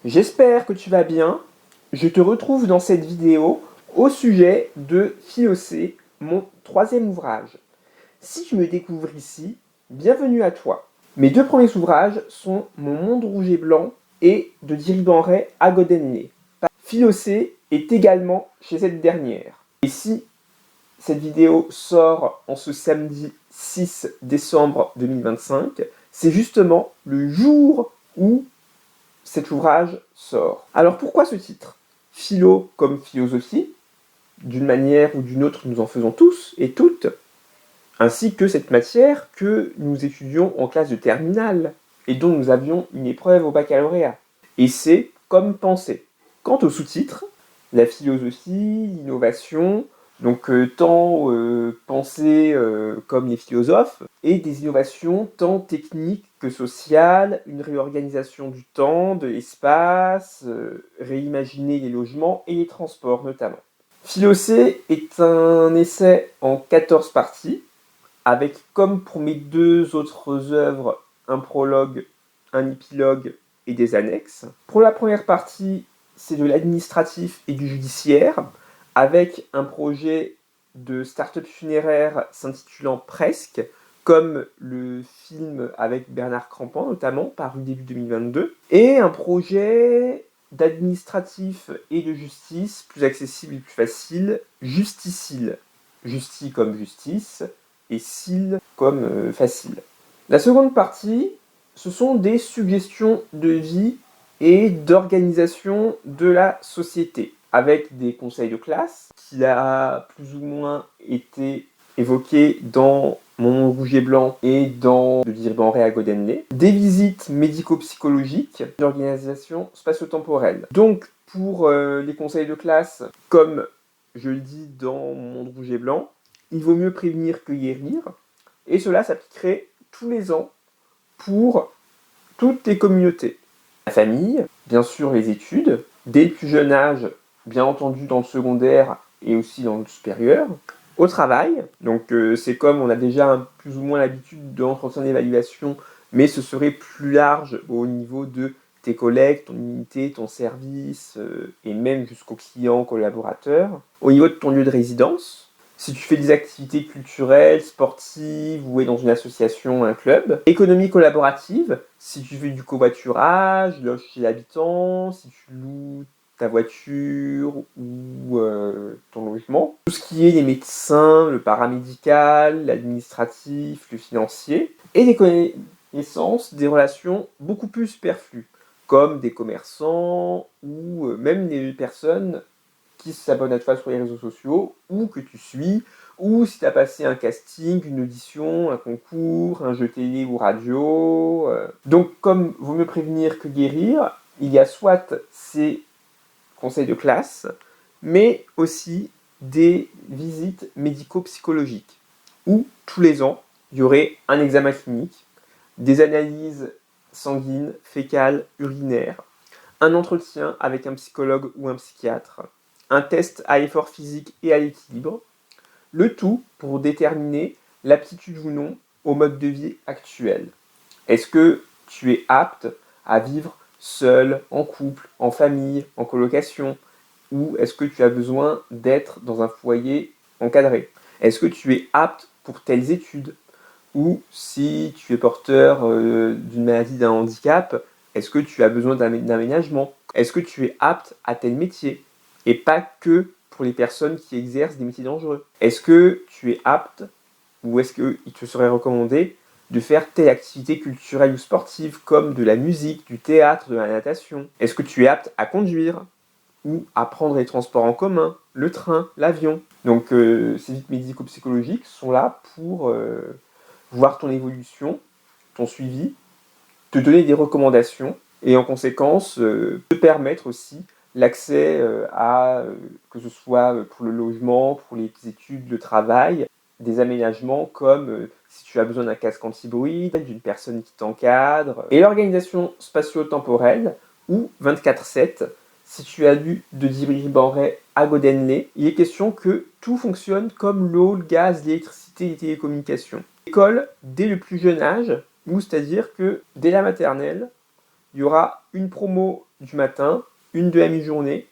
J'espère que tu vas bien. Je te retrouve dans cette vidéo au sujet de Philocée, mon troisième ouvrage. Si tu me découvres ici, bienvenue à toi. Mes deux premiers ouvrages sont Mon monde rouge et blanc et de Diribanret à Godenné. Philocée est également chez cette dernière. Et si cette vidéo sort en ce samedi 6 décembre 2025, c'est justement le jour où cet ouvrage sort. Alors pourquoi ce titre? Philo comme philosophie, d'une manière ou d'une autre nous en faisons tous et toutes, ainsi que cette matière que nous étudions en classe de terminale et dont nous avions une épreuve au baccalauréat. Et c'est comme penser. Quant au sous-titre, la philosophie, l'innovation, donc tant penser comme les philosophes, et des innovations tant techniques que sociales, une réorganisation du temps, de l'espace, réimaginer les logements et les transports notamment. Philocée est un essai en 14 parties, avec comme pour mes deux autres œuvres un prologue, un épilogue et des annexes. Pour la première partie, c'est de l'administratif et du judiciaire, avec un projet de start-up funéraire s'intitulant Presque, comme le film avec Bernard Campan notamment, paru début 2022, et un projet d'administratif et de justice plus accessible et plus facile, Justicile. Justi comme justice, et cile comme facile. La seconde partie, ce sont des suggestions de vie et d'organisation de la société, avec des conseils de classe, qui a plus ou moins été évoqué dans Mon rouge et blanc et dans Le Diribanret à Godenné, des visites médico-psychologiques, d'organisation spatio-temporelle. Donc, pour les conseils de classe, comme je le dis dans Mon rouge et blanc, il vaut mieux prévenir que guérir, et cela s'appliquerait tous les ans pour toutes les communautés. La famille, bien sûr les études, dès le plus jeune âge, bien entendu dans le secondaire et aussi dans le supérieur, au travail, donc c'est comme on a déjà plus ou moins l'habitude d'entretien d'évaluation, mais ce serait plus large au niveau de tes collègues, ton unité, ton service, et même jusqu'aux clients, collaborateurs. Au niveau de ton lieu de résidence, si tu fais des activités culturelles, sportives ou es dans une association, un club. Économie collaborative, si tu fais du covoiturage, loge chez l'habitant, si tu loues ta voiture ou ton logement. Tout ce qui est les médecins, le paramédical, l'administratif, le financier. Et des connaissances, des relations beaucoup plus superflues, comme des commerçants ou même des personnes qui s'abonnent à toi sur les réseaux sociaux, ou que tu suis, ou si tu as passé un casting, une audition, un concours, un jeu télé ou radio. Donc, comme vaut mieux prévenir que guérir, il y a soit ces conseils de classe, mais aussi des visites médico-psychologiques, où tous les ans, il y aurait un examen clinique, des analyses sanguines, fécales, urinaires, un entretien avec un psychologue ou un psychiatre, un test à l'effort physique et à l'équilibre, le tout pour déterminer l'aptitude ou non au mode de vie actuel. Est-ce que tu es apte à vivre seul, en couple, en famille, en colocation, ou est-ce que tu as besoin d'être dans un foyer encadré? Est-ce que tu es apte pour telles études? Ou si tu es porteur d'une maladie, d'un handicap, est-ce que tu as besoin d'un aménagement? Est-ce que tu es apte à tel métier? Et pas que pour les personnes qui exercent des métiers dangereux. Est-ce que tu es apte, ou est-ce qu'il te serait recommandé de faire telle activité culturelle ou sportive, comme de la musique, du théâtre, de la natation? Est-ce que tu es apte à conduire, ou à prendre les transports en commun, le train, l'avion? Donc ces visites médico-psychologiques sont là pour voir ton évolution, ton suivi, te donner des recommandations et en conséquence te permettre aussi l'accès à, que ce soit pour le logement, pour les études, le travail, des aménagements comme si tu as besoin d'un casque anti-bruit, d'une personne qui t'encadre, et l'organisation spatio-temporelle ou 24/7. Si tu as lu de Diribanret à Godenné, il est question que tout fonctionne comme l'eau, le gaz, l'électricité et les télécommunications. L'école, dès le plus jeune âge, ou c'est-à-dire que dès la maternelle, il y aura une promo du matin, une de la mi-journée,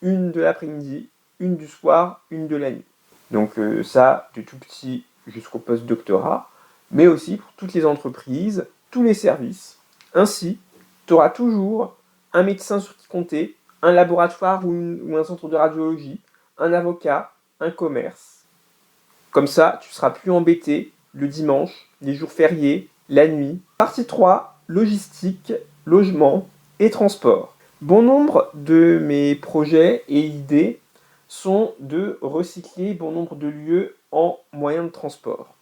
une de l'après-midi, une du soir, une de la nuit. Donc ça, du tout petit jusqu'au post-doctorat, mais aussi pour toutes les entreprises, tous les services. Ainsi, tu auras toujours un médecin sur qui compter, un laboratoire ou un centre de radiologie, un avocat, un commerce. Comme ça, tu ne seras plus embêté le dimanche, les jours fériés, la nuit. Partie 3, logistique, logement et transport. Bon nombre de mes projets et idées sont de recycler bon nombre de lieux en moyens de transport.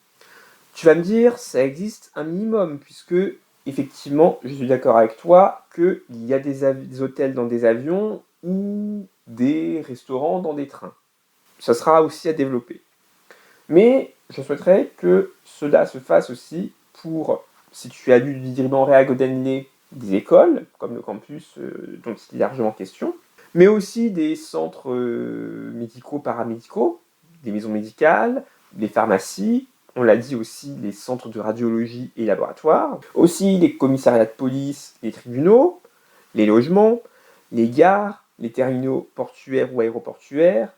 Tu vas me dire, ça existe un minimum, puisque effectivement, je suis d'accord avec toi qu'il y a des hôtels dans des avions ou des restaurants dans des trains. Ça sera aussi à développer. Mais je souhaiterais que cela se fasse aussi pour, si tu as lu librement Réa Godenlé, des écoles, comme le campus dont il est largement question, mais aussi des centres médicaux, paramédicaux, des maisons médicales, des pharmacies, on l'a dit aussi, les centres de radiologie et laboratoires, aussi les commissariats de police, les tribunaux, les logements, les gares, les terminaux portuaires ou aéroportuaires,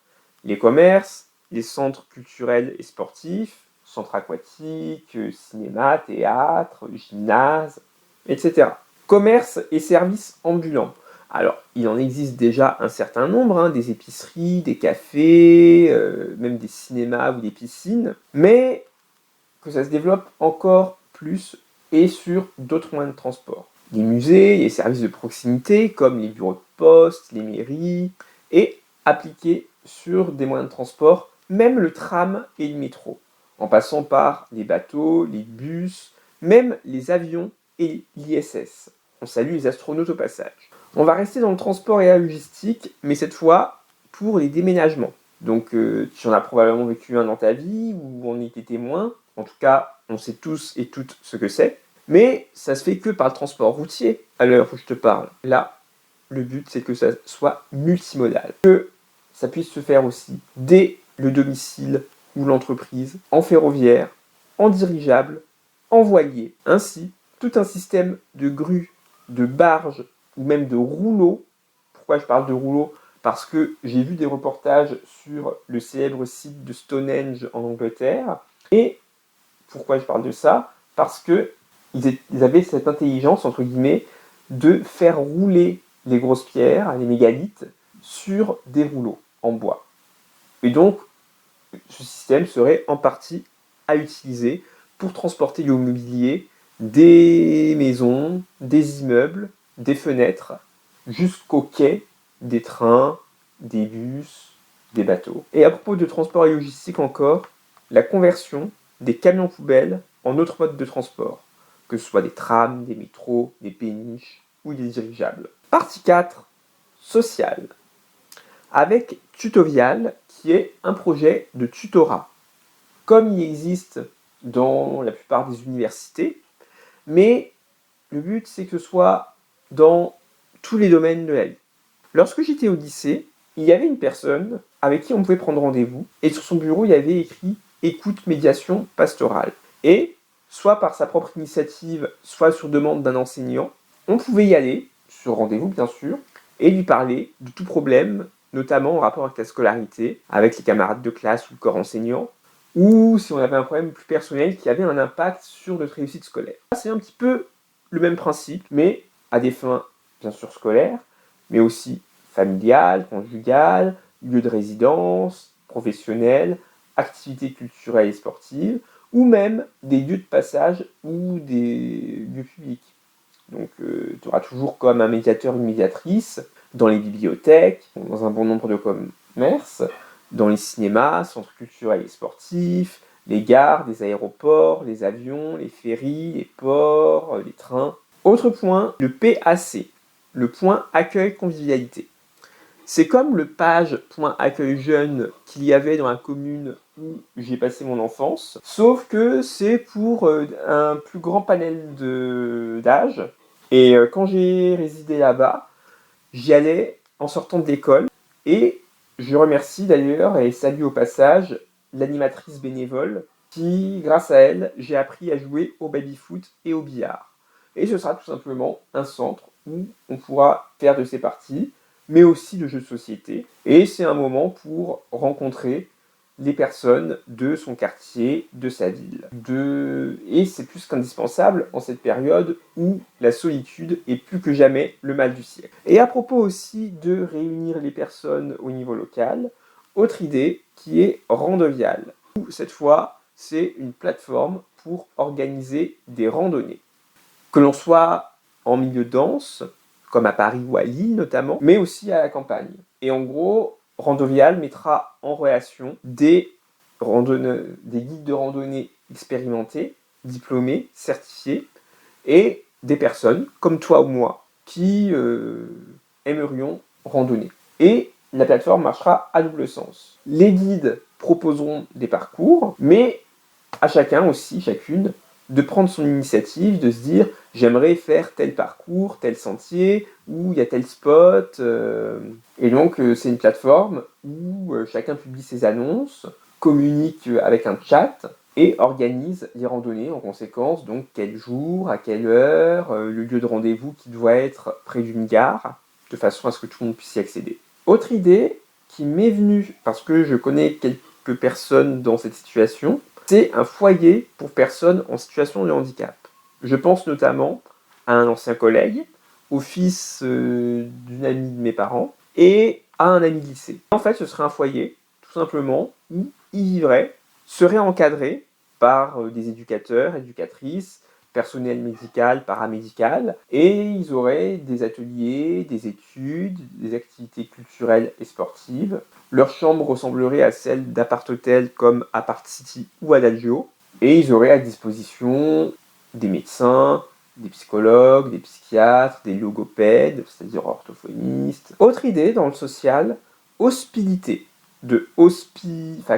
les commerces, les centres culturels et sportifs, centres aquatiques, cinéma, théâtre, gymnase, etc. Commerce et services ambulants. Alors, il en existe déjà un certain nombre, des épiceries, des cafés, même des cinémas ou des piscines, mais que ça se développe encore plus et sur d'autres moyens de transport. Les musées, les services de proximité comme les bureaux de poste, les mairies, et appliqués sur des moyens de transport, même le tram et le métro, en passant par les bateaux, les bus, même les avions et l'ISS. On salue les astronautes au passage. On va rester dans le transport et la logistique, mais cette fois pour les déménagements. Donc tu en as probablement vécu un dans ta vie, ou on y était témoin. En tout cas, on sait tous et toutes ce que c'est. Mais ça se fait que par le transport routier, à l'heure où je te parle. Là, le but, c'est que ça soit multimodal. Que ça puisse se faire aussi dès le domicile ou l'entreprise, en ferroviaire, en dirigeable, en voilier. Ainsi, tout un système de grues, de barges ou même de rouleaux. Pourquoi je parle de rouleaux ? Parce que j'ai vu des reportages sur le célèbre site de Stonehenge en Angleterre. Et pourquoi je parle de ça ? Parce qu'ils avaient cette intelligence, entre guillemets, de faire rouler les grosses pierres, les mégalithes, sur des rouleaux en bois. Et donc, ce système serait en partie à utiliser pour transporter le mobilier des maisons, des immeubles, des fenêtres, jusqu'au quai des trains, des bus, des bateaux. Et à propos de transport et logistique encore, la conversion des camions poubelles en autres modes de transport, que ce soit des trams, des métros, des péniches ou des dirigeables. Partie 4, sociale, avec Tutovial, qui est un projet de tutorat, comme il existe dans la plupart des universités, mais le but c'est que ce soit dans tous les domaines de la vie. Lorsque j'étais au lycée, il y avait une personne avec qui on pouvait prendre rendez-vous, et sur son bureau il y avait écrit « Écoute, médiation pastorale ». Et, soit par sa propre initiative, soit sur demande d'un enseignant, on pouvait y aller, sur rendez-vous bien sûr, et lui parler de tout problème, notamment en rapport avec la scolarité, avec les camarades de classe ou le corps enseignant, ou si on avait un problème plus personnel qui avait un impact sur notre réussite scolaire. C'est un petit peu le même principe, mais à des fins bien sûr scolaires, mais aussi familiales, conjugales, lieu de résidence, professionnels, activités culturelles et sportives, ou même des lieux de passage ou des lieux publics. Donc tu auras toujours comme un médiateur, une médiatrice, dans les bibliothèques, dans un bon nombre de commerces, dans les cinémas, centres culturels et sportifs, les gares, les aéroports, les avions, les ferries, les ports, les trains. Autre point, le PAC, le point accueil convivialité. C'est comme le page point accueil jeune qu'il y avait dans la commune où j'ai passé mon enfance, sauf que c'est pour un plus grand panel d'âge. Et quand j'ai résidé là-bas, j'y allais en sortant de l'école. Et je remercie d'ailleurs et salue au passage l'animatrice bénévole qui, grâce à elle, j'ai appris à jouer au baby-foot et au billard. Et ce sera tout simplement un centre où on pourra faire de ces parties, mais aussi de jeux de société. Et c'est un moment pour rencontrer les personnes de son quartier, de sa ville. Et c'est plus qu'indispensable en cette période où la solitude est plus que jamais le mal du siècle. Et à propos aussi de réunir les personnes au niveau local, autre idée qui est Randovial. Cette fois, c'est une plateforme pour organiser des randonnées. Que l'on soit en milieu dense, comme à Paris ou à Lille notamment, mais aussi à la campagne. Et en gros, Randovial mettra en relation des guides de randonnée expérimentés, diplômés, certifiés, et des personnes comme toi ou moi qui aimerions randonner. Et la plateforme marchera à double sens. Les guides proposeront des parcours, mais à chacun aussi, chacune, de prendre son initiative, de se dire j'aimerais faire tel parcours, tel sentier, où il y a tel spot. Et donc c'est une plateforme où chacun publie ses annonces, communique avec un chat et organise les randonnées en conséquence. Donc quel jour, à quelle heure, le lieu de rendez-vous qui doit être près d'une gare, de façon à ce que tout le monde puisse y accéder. Autre idée qui m'est venue, parce que je connais quelques personnes dans cette situation, c'est un foyer pour personnes en situation de handicap. Je pense notamment à un ancien collègue, au fils d'une amie de mes parents, et à un ami de lycée. En fait, ce serait un foyer, tout simplement, où ils vivraient, seraient encadrés par des éducateurs, éducatrices, personnel médical, paramédical, et ils auraient des ateliers, des études, des activités culturelles et sportives. Leur chambre ressemblerait à celle d'appart-hôtel comme Apart City ou Adagio, et ils auraient à disposition des médecins, des psychologues, des psychiatres, des logopèdes, c'est-à-dire orthophonistes. Autre idée dans le social, hospilité,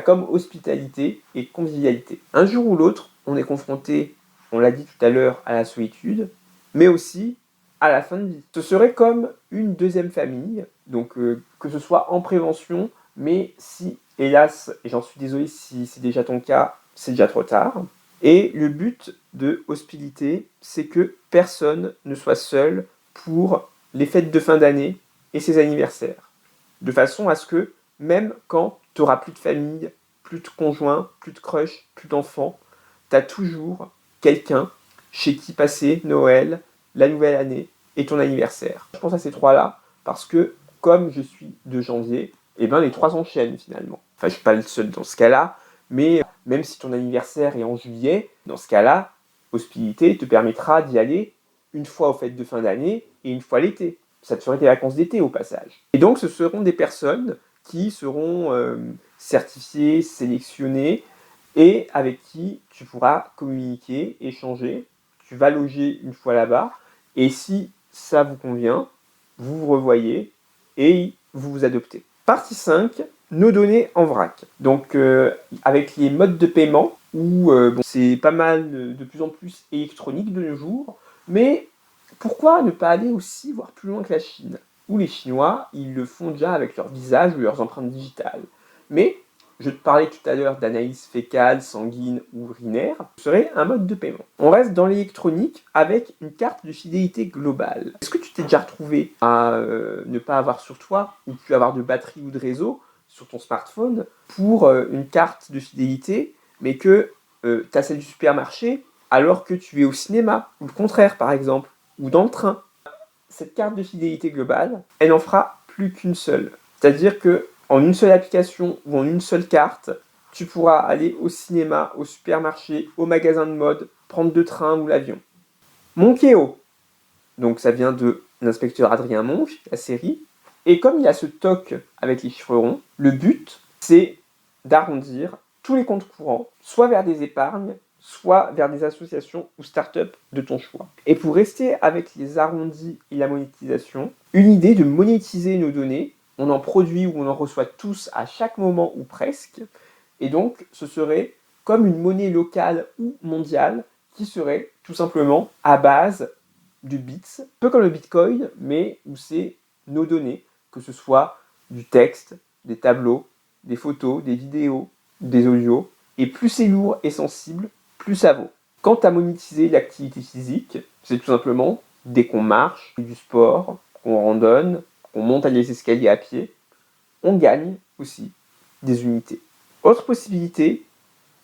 comme hospitalité et convivialité. Un jour ou l'autre, on est confronté, on l'a dit tout à l'heure, à la solitude, mais aussi à la fin de vie. Ce serait comme une deuxième famille, donc que ce soit en prévention, mais si, hélas, et j'en suis désolé si c'est déjà ton cas, c'est déjà trop tard. Et le but de Hospilité, c'est que personne ne soit seul pour les fêtes de fin d'année et ses anniversaires. De façon à ce que, même quand tu n'auras plus de famille, plus de conjoint, plus de crush, plus d'enfants, tu as toujours quelqu'un chez qui passer Noël, la nouvelle année et ton anniversaire. Je pense à ces trois-là parce que, comme je suis de janvier, les trois s'enchaînent finalement. Enfin, je ne suis pas le seul dans ce cas-là, mais même si ton anniversaire est en juillet, dans ce cas-là, Hospilité te permettra d'y aller une fois aux fêtes de fin d'année et une fois l'été. Ça te ferait tes vacances d'été au passage. Et donc ce seront des personnes qui seront certifiées, sélectionnées et avec qui tu pourras communiquer, échanger. Tu vas loger une fois là-bas et si ça vous convient, vous vous revoyez et vous vous adoptez. Partie 5, nos données en vrac. Donc avec les modes de paiement, où c'est pas mal de plus en plus électronique de nos jours, mais pourquoi ne pas aller aussi voir plus loin que la Chine, où les Chinois, ils le font déjà avec leur visage ou leurs empreintes digitales. Mais je te parlais tout à l'heure d'analyse fécale, sanguine ou urinaire, ce serait un mode de paiement. On reste dans l'électronique avec une carte de fidélité globale. Est-ce que tu t'es déjà retrouvé à ne pas avoir sur toi, ou plus avoir de batterie ou de réseau sur ton smartphone, pour une carte de fidélité, mais que tu as celle du supermarché, alors que tu es au cinéma, ou le contraire par exemple, ou dans le train? Cette carte de fidélité globale, elle n'en fera plus qu'une seule. C'est-à-dire que en une seule application ou en une seule carte, tu pourras aller au cinéma, au supermarché, au magasin de mode, prendre le train ou l'avion. Monkeo, donc ça vient de l'inspecteur Adrien Monch, la série. Et comme il y a ce toc avec les chiffres ronds, le but, c'est d'arrondir tous les comptes courants, soit vers des épargnes, soit vers des associations ou startups de ton choix. Et pour rester avec les arrondis et la monétisation, une idée de monétiser nos données, on en produit ou on en reçoit tous à chaque moment ou presque, et donc ce serait comme une monnaie locale ou mondiale qui serait tout simplement à base de bits, un peu comme le Bitcoin, mais où c'est nos données, que ce soit du texte, des tableaux, des photos, des vidéos, des audios, et plus c'est lourd et sensible, plus ça vaut. Quant à monétiser l'activité physique, c'est tout simplement, dès qu'on marche, du sport, qu'on randonne, qu'on monte les escaliers à pied, on gagne aussi des unités. Autre possibilité,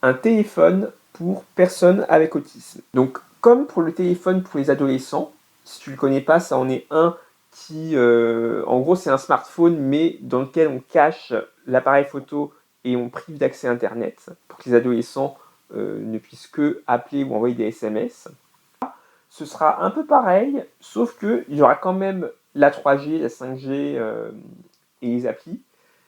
un téléphone pour personnes avec autisme. Donc, comme pour le téléphone pour les adolescents, si tu ne le connais pas, ça en est un qui, en gros, c'est un smartphone, mais dans lequel on cache l'appareil photo et on prive d'accès Internet pour que les adolescents ne puissent que appeler ou envoyer des SMS. Ce sera un peu pareil, sauf qu'il y aura quand même la 3G, la 5G et les applis,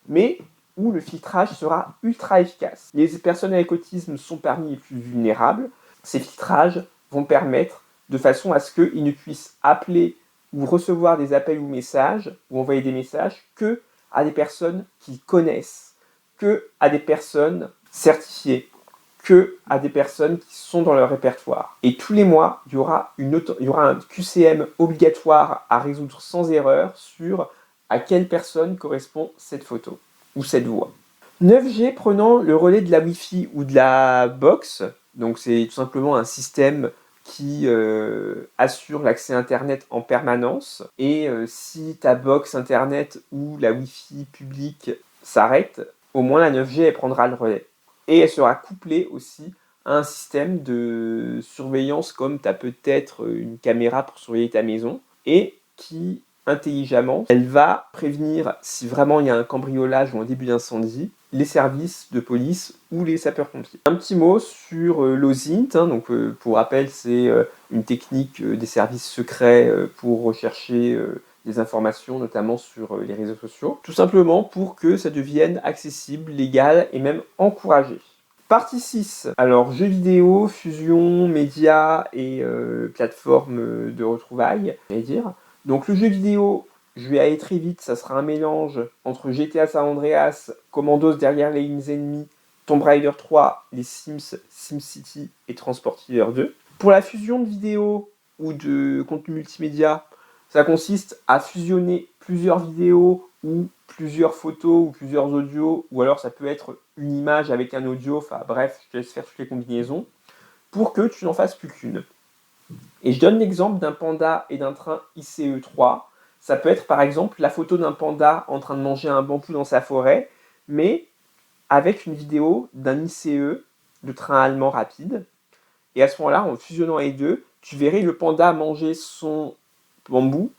mais où le filtrage sera ultra efficace. Les personnes avec autisme sont parmi les plus vulnérables. Ces filtrages vont permettre de façon à ce qu'ils ne puissent appeler ou recevoir des appels ou messages, ou envoyer des messages, que à des personnes qu'ils connaissent, que à des personnes certifiées, que à des personnes qui sont dans leur répertoire. Et tous les mois, il y aura un QCM obligatoire à résoudre sans erreur sur à quelle personne correspond cette photo ou cette voix. 9G prenant le relais de la Wi-Fi ou de la box, donc c'est tout simplement un système qui assure l'accès Internet en permanence. Et si ta box Internet ou la Wi-Fi publique s'arrête, au moins la 9G elle prendra le relais. Et elle sera couplée aussi à un système de surveillance comme tu as peut-être une caméra pour surveiller ta maison et qui, intelligemment, elle va prévenir si vraiment il y a un cambriolage ou un début d'incendie, les services de police ou les sapeurs-pompiers. Un petit mot sur l'OSINT, donc pour rappel, c'est une technique des services secrets pour rechercher des informations, notamment sur les réseaux sociaux, tout simplement pour que ça devienne accessible, légal et même encouragé. Partie 6, alors jeux vidéo, fusion, médias et plateformes de retrouvailles, je vais dire. Donc le jeu vidéo, je vais aller très vite, ça sera un mélange entre GTA San Andreas, Commandos derrière les lignes ennemies, Tomb Raider 3, les Sims, SimCity et Transporter 2. Pour la fusion de vidéos ou de contenu multimédia, ça consiste à fusionner plusieurs vidéos ou plusieurs photos ou plusieurs audios, ou alors ça peut être une image avec un audio, enfin bref, je te laisse faire toutes les combinaisons, pour que tu n'en fasses plus qu'une. Et je donne l'exemple d'un panda et d'un train ICE3. Ça peut être par exemple la photo d'un panda en train de manger un bambou dans sa forêt, mais avec une vidéo d'un ICE, de train allemand rapide. Et à ce moment-là, en fusionnant les deux, tu verrais le panda manger son bambou,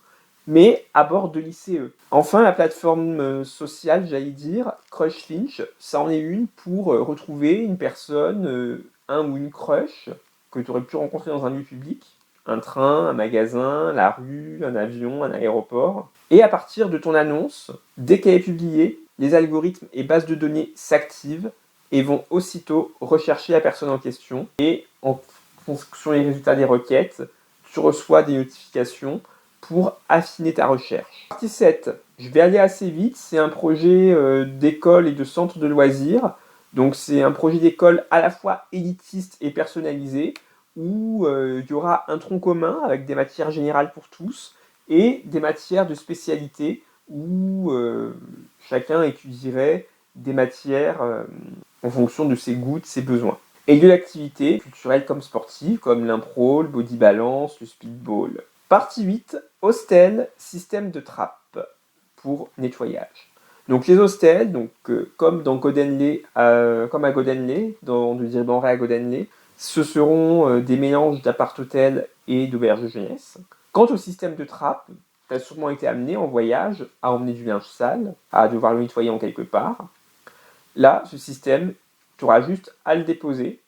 mais à bord de l'ICE. Enfin, la plateforme sociale, j'allais dire, Crushfinch, ça en est une pour retrouver une personne, un ou une crush, que tu aurais pu rencontrer dans un lieu public, un train, un magasin, la rue, un avion, un aéroport. Et à partir de ton annonce, dès qu'elle est publiée, les algorithmes et bases de données s'activent et vont aussitôt rechercher la personne en question. Et en fonction des résultats des requêtes, tu reçois des notifications pour affiner ta recherche. Partie 7, je vais aller assez vite, c'est un projet d'école et de centre de loisirs. Donc c'est un projet d'école à la fois élitiste et personnalisé, où il y aura un tronc commun avec des matières générales pour tous et des matières de spécialité où chacun étudierait des matières en fonction de ses goûts, de ses besoins. Et de l'activité culturelle comme sportive, comme l'impro, le body balance, le speedball. Partie 8, hostel, système de trappe pour nettoyage. Donc les hostels, donc, comme à Godenley, de Dirbanray à Godenley, ce seront des mélanges d'appart-hôtel et d'auberges de jeunesse. Quant au système de trappe, tu as sûrement été amené en voyage à emmener du linge sale, à devoir le nettoyer en quelque part. Là, ce système, tu auras juste à le déposer,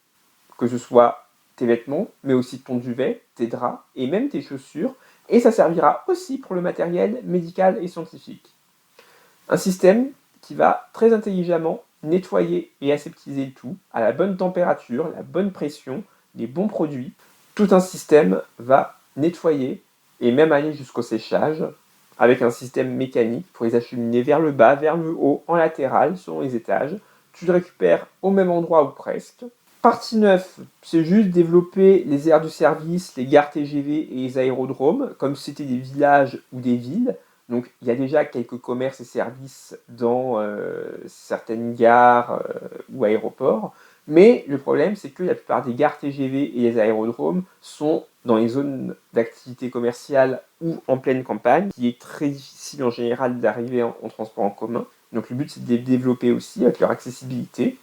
que ce soit tes vêtements, mais aussi ton duvet, tes draps et même tes chaussures, et ça servira aussi pour le matériel médical et scientifique. Un système qui va très intelligemment nettoyer et aseptiser le tout à la bonne température, la bonne pression, les bons produits. Tout un système va nettoyer et même aller jusqu'au séchage avec un système mécanique pour les acheminer vers le bas, vers le haut, en latéral, selon les étages. Tu le récupères au même endroit ou presque. Partie 9, c'est juste développer les aires de service, les gares TGV et les aérodromes, comme si c'était des villages ou des villes. Donc il y a déjà quelques commerces et services dans certaines gares ou aéroports, Mais le problème, c'est que la plupart des gares TGV et les aérodromes sont dans les zones d'activité commerciale ou en pleine campagne, qui est très difficile en général d'arriver en transport en commun. Donc le but, c'est de les développer aussi avec leur accessibilité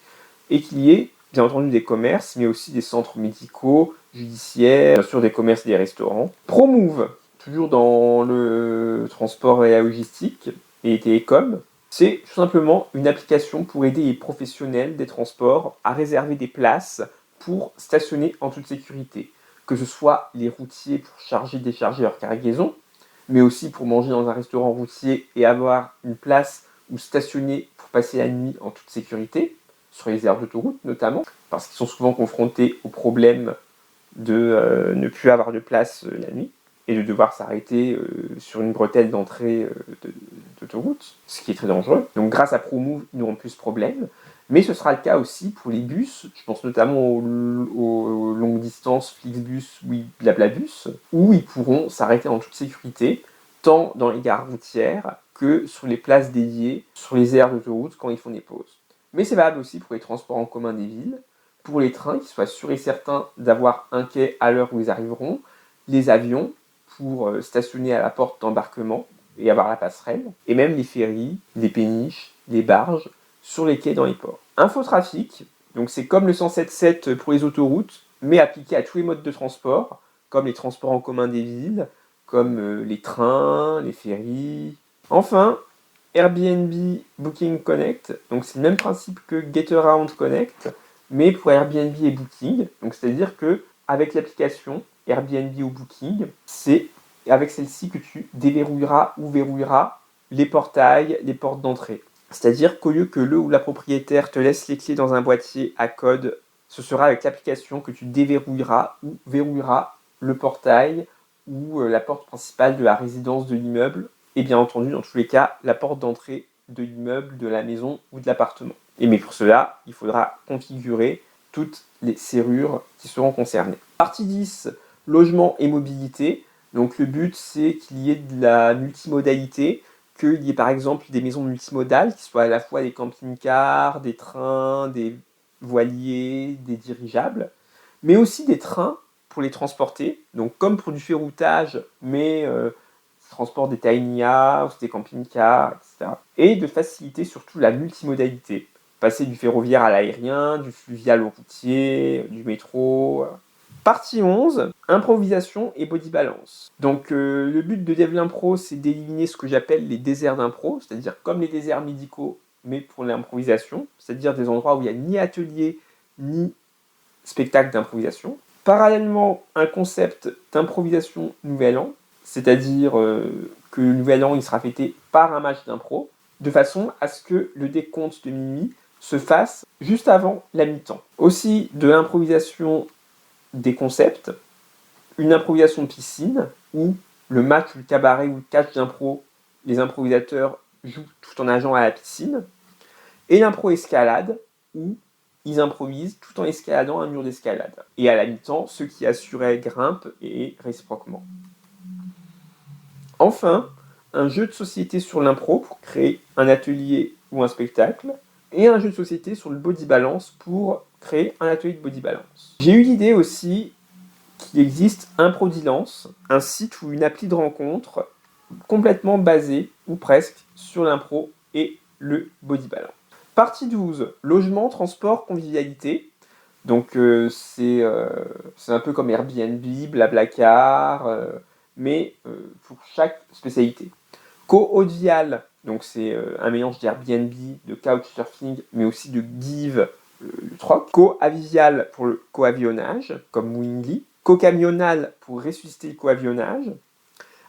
et qu'il y ait bien entendu des commerces, mais aussi des centres médicaux, judiciaires, bien sûr des commerces et des restaurants. ProMove, toujours dans le transport et la logistique et les télécoms, c'est tout simplement une application pour aider les professionnels des transports à réserver des places pour stationner en toute sécurité. Que ce soit les routiers pour charger et décharger leur cargaison, mais aussi pour manger dans un restaurant routier et avoir une place où stationner pour passer la nuit en toute sécurité, sur les aires d'autoroute notamment, parce qu'ils sont souvent confrontés au problème de ne plus avoir de place la nuit et de devoir s'arrêter sur une bretelle d'entrée d'autoroute, ce qui est très dangereux. Donc grâce à ProMove, ils n'auront plus ce problème. Mais ce sera le cas aussi pour les bus, je pense notamment aux longues distances Flixbus ou Blablabus, où ils pourront s'arrêter en toute sécurité, tant dans les gares routières que sur les places dédiées, sur les aires d'autoroute quand ils font des pauses. Mais c'est valable aussi pour les transports en commun des villes, pour les trains, qu'ils soient sûrs et certains d'avoir un quai à l'heure où ils arriveront, les avions, pour stationner à la porte d'embarquement et avoir la passerelle, et même les ferries, les péniches, les barges, sur les quais dans les ports. Infotrafic, donc c'est comme le 107.7 pour les autoroutes, mais appliqué à tous les modes de transport, comme les transports en commun des villes, comme les trains, les ferries. Enfin, Airbnb Booking Connect, donc c'est le même principe que Getaround Connect, mais pour Airbnb et Booking. Donc c'est-à-dire que avec l'application Airbnb ou Booking, c'est avec celle-ci que tu déverrouilleras ou verrouilleras les portails, les portes d'entrée. C'est-à-dire qu'au lieu que le ou la propriétaire te laisse les clés dans un boîtier à code, ce sera avec l'application que tu déverrouilleras ou verrouilleras le portail ou la porte principale de la résidence de l'immeuble et bien entendu, dans tous les cas, la porte d'entrée de l'immeuble, de la maison ou de l'appartement. Et mais pour cela, il faudra configurer toutes les serrures qui seront concernées. Partie 10, logement et mobilité. Donc le but, c'est qu'il y ait de la multimodalité, qu'il y ait par exemple des maisons multimodales, qui soient à la fois des camping-cars, des trains, des voiliers, des dirigeables, mais aussi des trains pour les transporter, donc comme pour du ferroutage, mais transport des tiny house, des camping-cars, etc. Et de faciliter surtout la multimodalité. Passer du ferroviaire à l'aérien, du fluvial au routier, du métro. Partie 11, improvisation et body balance. Donc le but de DevLimpro, c'est d'éliminer ce que j'appelle les déserts d'impro, c'est-à-dire comme les déserts médicaux, mais pour l'improvisation, c'est-à-dire des endroits où il n'y a ni atelier, ni spectacle d'improvisation. Parallèlement, un concept d'improvisation nouvel an, c'est-à-dire que le nouvel an il sera fêté par un match d'impro, de façon à ce que le décompte de minuit se fasse juste avant la mi-temps. Aussi de l'improvisation des concepts, une improvisation de piscine, où le match, le cabaret ou le catch d'impro, les improvisateurs jouent tout en nageant à la piscine, et l'impro-escalade, où ils improvisent tout en escaladant un mur d'escalade. Et à la mi-temps, ceux qui assuraient grimpent et réciproquement. Enfin, un jeu de société sur l'impro pour créer un atelier ou un spectacle, et un jeu de société sur le body balance pour créer un atelier de body balance. J'ai eu l'idée aussi qu'il existe Improdilance, un site ou une appli de rencontre complètement basée, ou presque, sur l'impro et le body balance. Partie 12, logement, transport, convivialité. Donc c'est un peu comme Airbnb, Blablacar, mais pour chaque spécialité. Co-Audial, donc c'est un mélange d'Airbnb, de Couchsurfing, mais aussi de Give, le troc. Co-Avial pour le coavionnage, comme Wingy. Co-Camional pour ressusciter le coavionnage.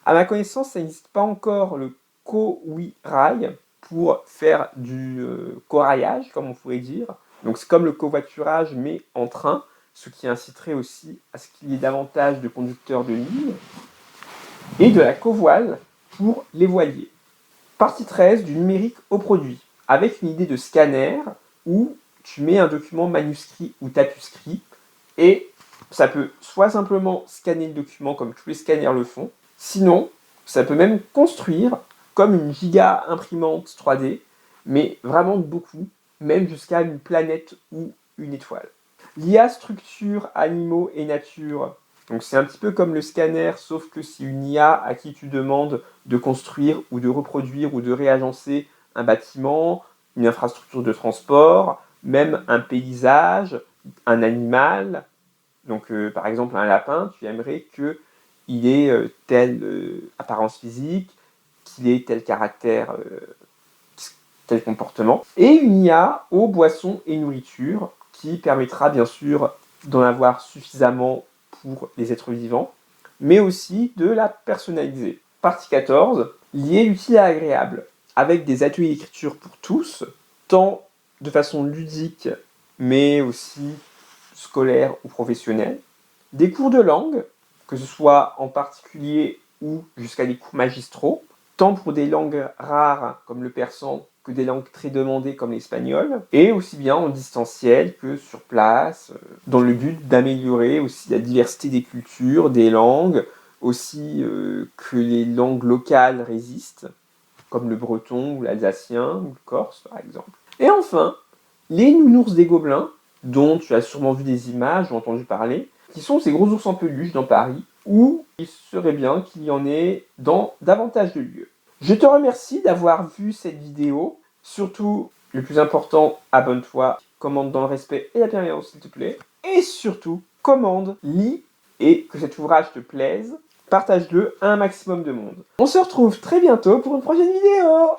À ma connaissance, ça n'existe pas encore le co-oui-rail pour faire du coraillage, comme on pourrait dire. Donc c'est comme le covoiturage, mais en train, ce qui inciterait aussi à ce qu'il y ait davantage de conducteurs de ligne. Et de la covoile pour les voiliers. Partie 13, du numérique au produit, avec une idée de scanner où tu mets un document manuscrit ou tapuscrit, et ça peut soit simplement scanner le document comme tous les scanners le font, sinon ça peut même construire comme une giga imprimante 3D, mais vraiment beaucoup, même jusqu'à une planète ou une étoile. L'IA structure animaux et nature. Donc c'est un petit peu comme le scanner, sauf que c'est une IA à qui tu demandes de construire ou de reproduire ou de réagencer un bâtiment, une infrastructure de transport, même un paysage, un animal. Donc par exemple un lapin, tu aimerais qu'il ait telle apparence physique, qu'il ait tel caractère, tel comportement. Et une IA aux boissons et nourritures qui permettra bien sûr d'en avoir suffisamment pour les êtres vivants, mais aussi de la personnaliser. Partie 14, lier l'utile à l'agréable, avec des ateliers d'écriture pour tous, tant de façon ludique, mais aussi scolaire ou professionnelle, des cours de langue, que ce soit en particulier ou jusqu'à des cours magistraux, tant pour des langues rares comme le persan que des langues très demandées comme l'espagnol, et aussi bien en distanciel que sur place, dans le but d'améliorer aussi la diversité des cultures, des langues, aussi que les langues locales résistent, comme le breton ou l'alsacien ou le corse par exemple. Et enfin, les nounours des gobelins, dont tu as sûrement vu des images ou entendu parler, qui sont ces gros ours en peluche dans Paris, où il serait bien qu'il y en ait dans davantage de lieux. Je te remercie d'avoir vu cette vidéo. Surtout, le plus important, abonne-toi, commande dans le respect et la bienveillance s'il te plaît. Et surtout, commande, lis et que cet ouvrage te plaise, partage-le à un maximum de monde. On se retrouve très bientôt pour une prochaine vidéo.